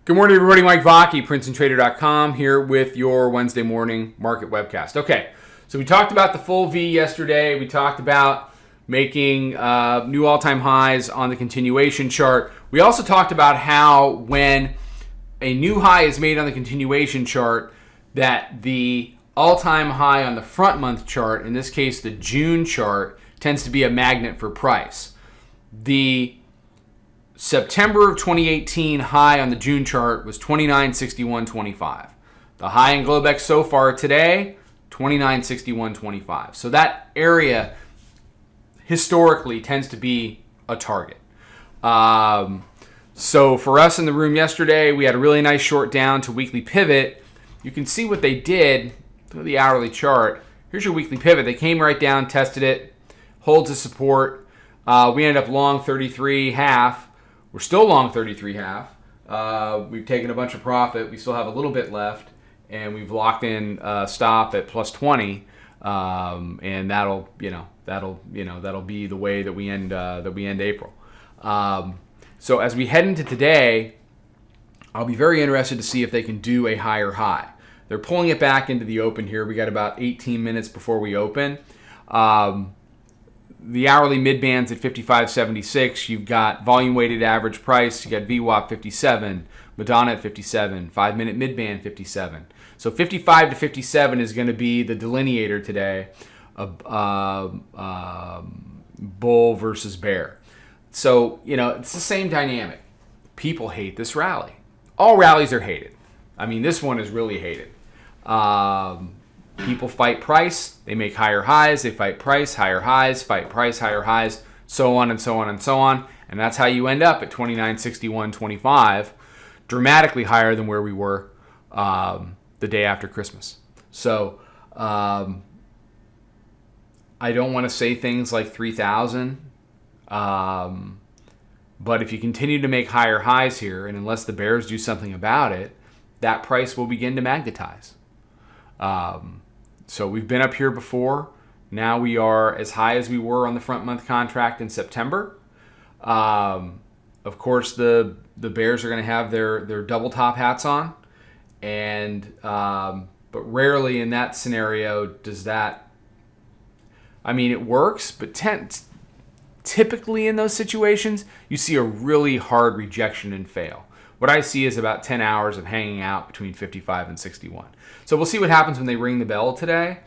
Good morning, everybody. Mike Vacchi, Princetontrader.com, here with your Wednesday morning market webcast. Okay, so we talked about the full V yesterday. We talked about making new all-time highs on the continuation chart. We also talked about how when a new high is made on the continuation chart, that the all-time high on the front month chart, in this case the June chart, tends to be a magnet for price. The September of 2018 high on the June chart was 29.6125. The high in Globex so far today, 29.6125. So that area historically tends to be a target. So for us in the room yesterday, we had a really nice short down to weekly pivot. You can see what they did through the hourly chart. Here's your weekly pivot. They came right down, tested it, holds a support. We ended up long 33.5. We're still long 33.5. We've taken a bunch of profit. We still have a little bit left, and we've locked in stop at plus 20, and that'll be the way that we end April. So as we head into today, I'll be very interested to see if they can do a higher high. They're pulling it back into the open here. We got about 18 minutes before we open. The hourly mid-band's at 55.76. You've got volume-weighted average price. You got VWAP 57, Madonna at 57, 5-minute mid-band 57. So 55 to 57 is going to be the delineator today of bull versus bear. So, it's the same dynamic. People hate this rally. All rallies are hated. I mean, this one is really hated. People fight price, they make higher highs, they fight price, higher highs, fight price, higher highs, so on and so on and so on. And that's how you end up at 29.6125, dramatically higher than where we were the day after Christmas. So I don't want to say things like 3,000, but if you continue to make higher highs here, and unless the bears do something about it, that price will begin to magnetize. So we've been up here before. Now we are as high as we were on the front month contract in September. Of course, the bears are going to have their double top hats on, and but rarely in that scenario does that. I mean, it works, but typically in those situations, you see a really hard rejection and fail. What I see is about 10 hours of hanging out between 55 and 61. So we'll see what happens when they ring the bell today.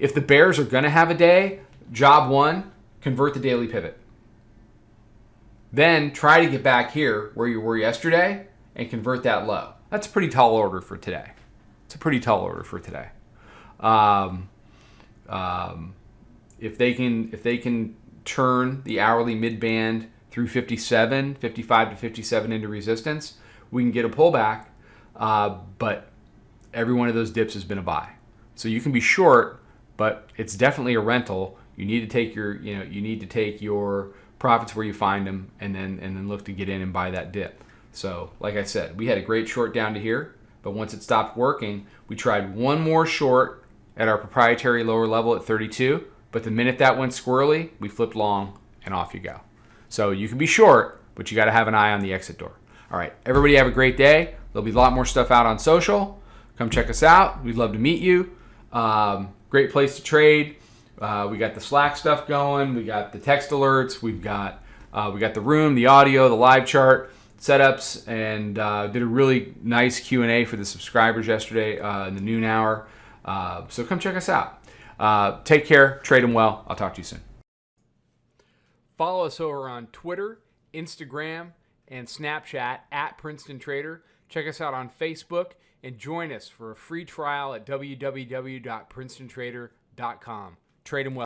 If the bears are going to have a day, job one, convert the daily pivot. Then try to get back here where you were yesterday and convert that low. That's a pretty tall order for today. If they can turn the hourly mid-band through 55 to 57 into resistance, we can get a pullback, but every one of those dips has been a buy. So you can be short, but it's definitely a rental. You need to take your profits where you find them, and then look to get in and buy that dip. So, like I said, we had a great short down to here, but once it stopped working, we tried one more short at our proprietary lower level at 32. But the minute that went squirrely, we flipped long, and off you go. So you can be short, but you got to have an eye on the exit door. All right, everybody have a great day. There'll be a lot more stuff out on social. Come check us out. We'd love to meet you. Great place to trade. We got the Slack stuff going. We got the text alerts. We got the room, the audio, the live chart setups, and did a really nice Q&A for the subscribers yesterday in the noon hour. So come check us out. Take care. Trade them well. I'll talk to you soon. Follow us over on Twitter, Instagram, and Snapchat at Princeton Trader. Check us out on Facebook and join us for a free trial at www.princetontrader.com. Trade them well.